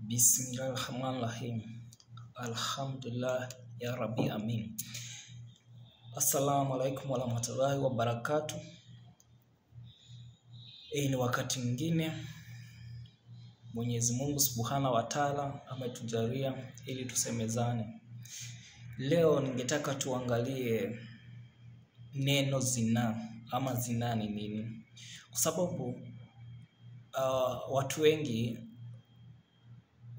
Bismillahirrahmanirrahim. Alhamdulillah ya Rabbi amin. Assalamu alaikum warahmatullahi wabarakatuh. Ni wakati mwingine Mwenyezi Mungu Subhanahu wa Ta'ala ametujalia ili tusemezane. Leo ningetaka tuangalie neno zina ama zina ni nini. Kwa sababu watu wengi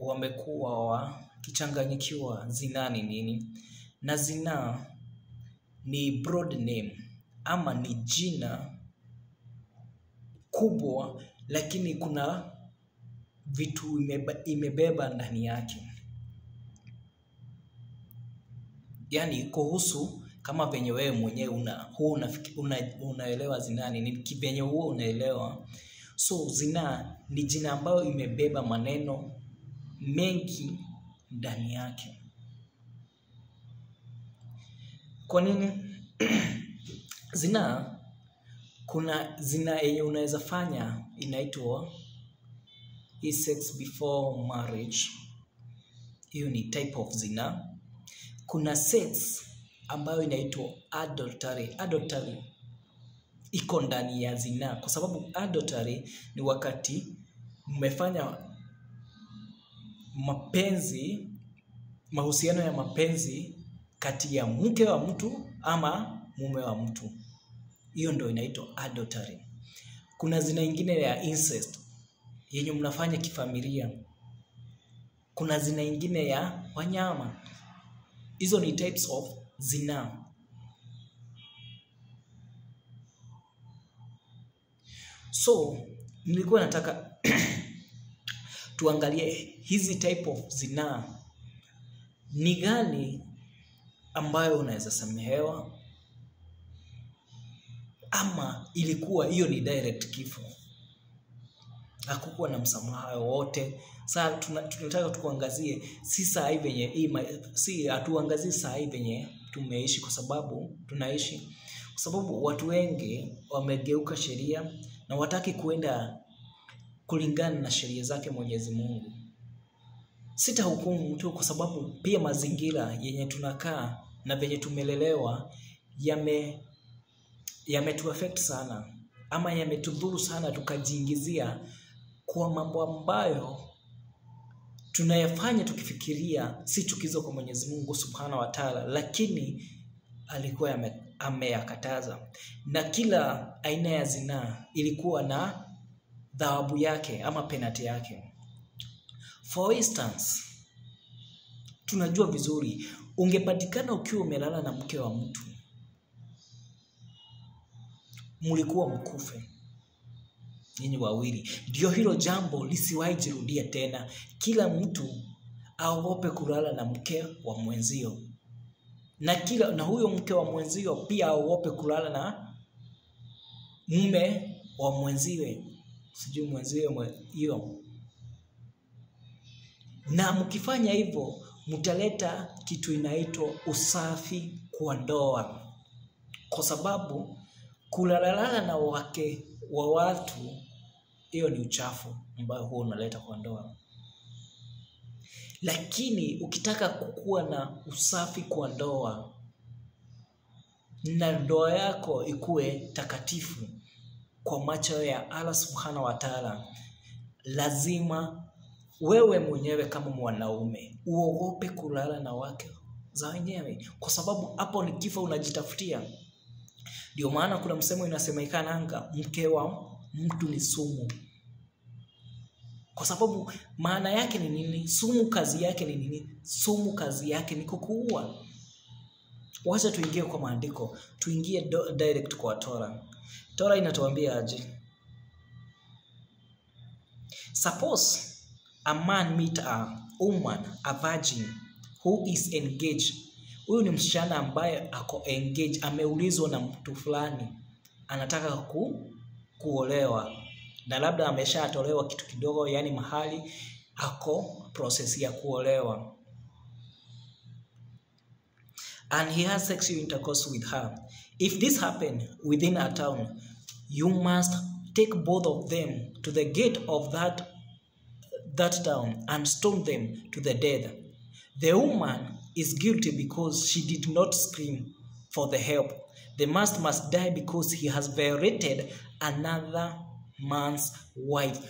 wamekuwa wakichanganyikiwa zina ni nini. Na zina ni broad name ama ni jina kubwa, lakini kuna vitu imebeba ndani yake. Yani kuhusu kama venye wewe mwenyewe unaelewa zina ni nini, kivenye huo unaelewa. So zina ni jina ambayo imebeba maneno mengi ndani yake. Kwa nini? Zina, kuna zina yenye unaweza fanya inaitwa sex before marriage. Hiyo ni type of zina. Kuna sex ambayo inaitwa adultery. Adultery iko ndani ya zina, kwa sababu adultery ni wakati mmefanya mahusiano ya mapenzi kati ya mke wa mtu ama mume wa mtu. Hiyo ndio inaitwa adultery. Kuna zina ingine ya incest yenye mnafanya kifamilia. Kuna zina ingine ya wanyama. Hizo ni types of zina. So nilikuwa nataka tuangalie hizi type of zina ni gani ambayo unaweza samehewa, ama ilikuwa hiyo ni direct kifo, hakukuwa na msamaha wote. Sasa tunataka tukuangazie si saa hii venye hatuangazie saa hii venye tumeishi, kwa sababu tunaishi kwa sababu watu wengi wamegeuka sheria na wataki kuenda kulingana na sheria zake Mwenyezi Mungu. Sitahukumu mtu, kwa sababu pia mazingira yenye tunakaa na venye tumelelewa yametuaffect sana, ama yametudhuru sana, tukajiingizia kwa mambo ambayo tunayafanya tukifikiria si chukizo kwa Mwenyezi Mungu Subhanahu wa Ta'ala, lakini alikuwa ameyakataza. Na kila aina ya zina ilikuwa na thawabu yake ama penalty yake. For instance, tunajua vizuri ungepatikana ukiwa umelala na mke wa mtu, mlikuwa mkufe nyinyi wawili. Ndio hilo jambo lisiwahi jirudia tena. Kila mtu aogope kulala na mke wa mwenzio, na huyo mke wa mwenzio pia aogope kulala na mume wa mwenziwe, sijui mwenziwe hiyo. Na mkifanya hivyo mtaleta kitu inaitwa usafi kwa ndoa, kwa sababu kulalala na wake wa watu, hiyo ni uchafu ambao huo unaleta kwa ndoa. Lakini ukitaka kukuwa na usafi kwa ndoa na ndoa yako ikue takatifu kwa macho ya Allah Subhanahu wa Ta'ala, lazima wewe mwenyewe kama mwanaume uogope kulala na wake za wenyewe, kwa sababu hapo ni kifo unajitafutia. Ndio maana kuna msemo inasemekana mke wa mtu ni sumu. Kwa sababu maana yake ni nini? Sumu kazi yake ni nini? Sumu kazi yake ni kukuua. Wacha tuingie kwa maandiko, tuingie direct kwa Torah. Torah inatuambia aje? Suppose a man meet a woman, a virgin who is engaged. Huyu ni msichana ambaye ako engaged, ameulizwa na mtu fulani, anataka kuolewa, na labda ameshatolewa kitu kidogo, yani mahali ako process ya kuolewa. And he has sexual intercourse with her. If this happen within a town, you must take both of them to the gate of that that town and stone them to the death. The woman is guilty because she did not scream for the help. The man must die because he has violated another man's wife.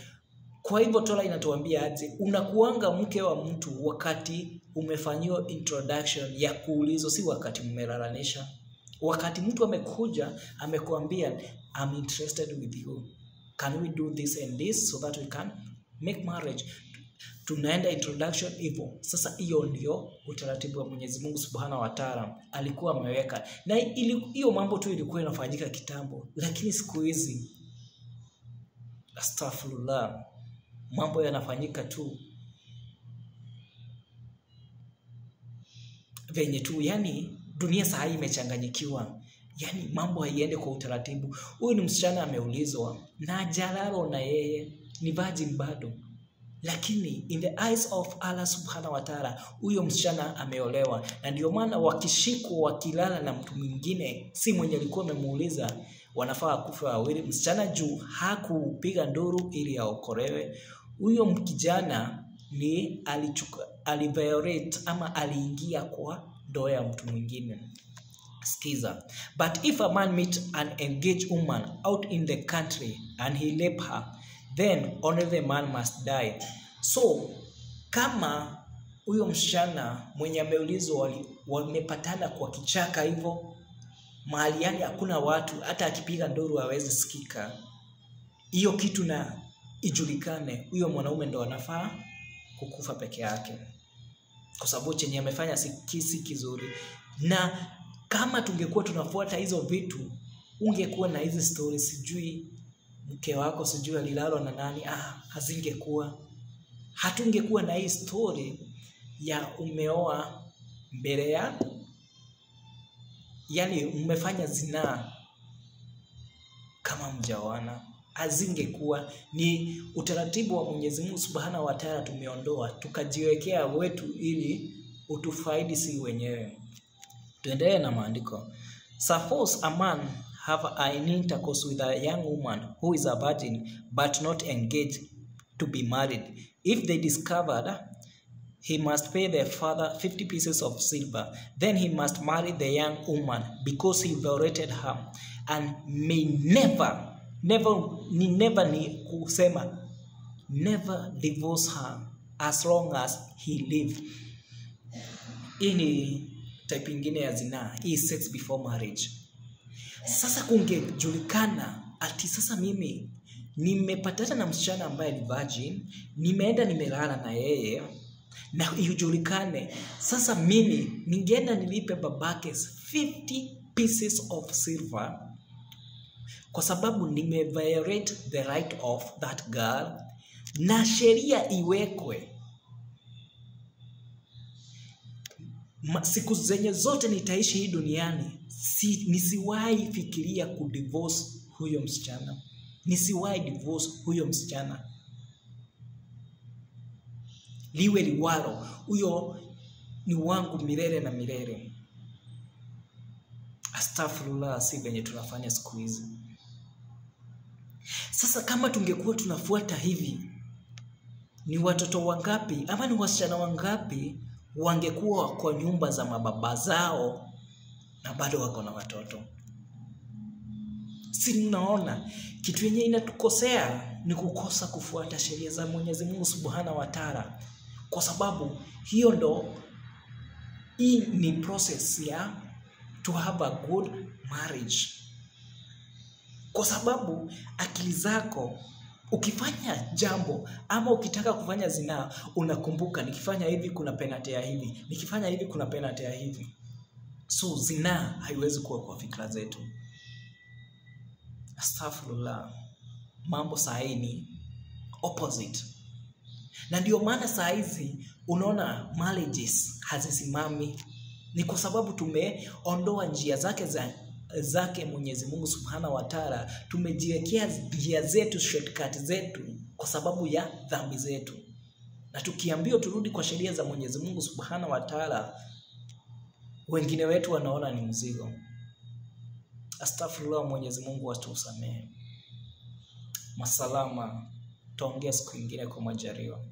Kwa hivyo Torah inatuambia aje, unakuanga mke wa mtu wakati umefanyiwa introduction ya kuulizwa, si wakati mmelalanisha. Wakati mtu amekuja amekuambia I'm interested with you, can we do this and this so that we can make marriage, tunaenda introduction hivyo. Sasa hiyo ndio utaratibu wa Mwenyezi Mungu Subhanahu wa Ta'ala alikuwa ameweka, na hiyo mambo tu ilikuwa inafanyika kitambo, lakini siku hizi astaghfirullah, mambo yanafanyika tu venye tu, yani dunia saa hii imechanganyikiwa, yani mambo haiende kwa utaratibu. Huyu ni msichana ameulizwa na jalalo na yeye ni virgin bado, lakini in the eyes of Allah Subhanahu wa Ta'ala huyo msichana ameolewa, na ndio maana wakishikwa wakilala na mtu mwingine si mwenye alikuwa amemuuliza, wanafaa kufa wawili. Msichana juu hakupiga nduru ili aokolewe, huyo mkijana ni aliviolate ama aliingia kwa ndoa ya mtu mwingine. Skiza. But if a man meet an engaged woman out in the country and he rape her, then only the man must die. So kama huyo msichana mwenye ameulizwa wamepatana kwa kichaka hivyo, mahali yani hakuna watu, hata akipiga nduru hawezi sikika, hiyo kitu na ijulikane, huyo mwanaume ndo anafaa kukufa peke yake, kwa sababu chenye amefanya si kizuri. Na kama tungekuwa tunafuata hizo vitu, ungekuwa na hizi stories, sijui mke wako sijui alilalo na nani, hazingekuwa. Hatungekuwa na hii story ya umeoa mbele ya, yani umefanya zinaa kama mjawana, hazingekuwa. Ni utaratibu wa Mwenyezi Mungu Subhanahu wa Ta'ala tumeondoa, tukajiwekea wetu ili utufaidi si wenyewe. Tuendelee na maandiko. Suppose a man have an intercourse with a young woman who is a virgin but not engaged to be married. If they discovered, he must pay their father 50 pieces of silver. Then he must marry the young woman because he violated her, and may never divorce her as long as he lives. Hii ni type ingine ya zinaa, hii sex before marriage. Sasa kungejulikana ati sasa mimi nimepatana na msichana ambaye ni virgin, nimeenda nimelala na yeye, na ijulikane sasa mimi ningeenda nilipe babake 50 pieces of silver kwa sababu nimeviolate the right of that girl, na sheria iwekwe. Siku zenye zote nitaishi hii duniani, nisiwahi fikiria kudivorce huyo msichana, nisiwahi divorce huyo msichana, liwe liwalo, huyo ni wangu milele na milele. Astaghfirullah, si venye tunafanya siku hizi. Sasa kama tungekuwa tunafuata hivi, ni watoto wangapi ama ni wasichana wangapi wangekuwa kwa nyumba za mababa zao na bado wako na watoto? Si mnaona kitu yenye inatukosea ni kukosa kufuata sheria za Mwenyezi Mungu Subhanahu wa Ta'ala, kwa sababu hiyo ndo, hii ni process ya to have a good marriage. Kwa sababu akili zako, ukifanya jambo ama ukitaka kufanya zinaa, unakumbuka nikifanya hivi kuna penalty ya hivi, nikifanya hivi kuna penalty ya hivi. So zinaa haiwezi kuwa kwa fikra zetu. Astaghfirullah, mambo saa hii ni opposite. Na ndio maana saa hizi unaona marriages hazisimami, ni kwa sababu tumeondoa njia zake Mwenyezi Mungu Subhanahu wa Ta'ala, tumejiwekea njia zetu, shortcut zetu kwa sababu ya dhambi zetu. Na tukiambiwa turudi kwa sheria za Mwenyezi Mungu Subhanahu wa Ta'ala, wengine wetu wanaona ni mzigo. Astaghfirullah, Mwenyezi Mungu atusamehe. Masalama, tuongee siku nyingine kwa majaliwa.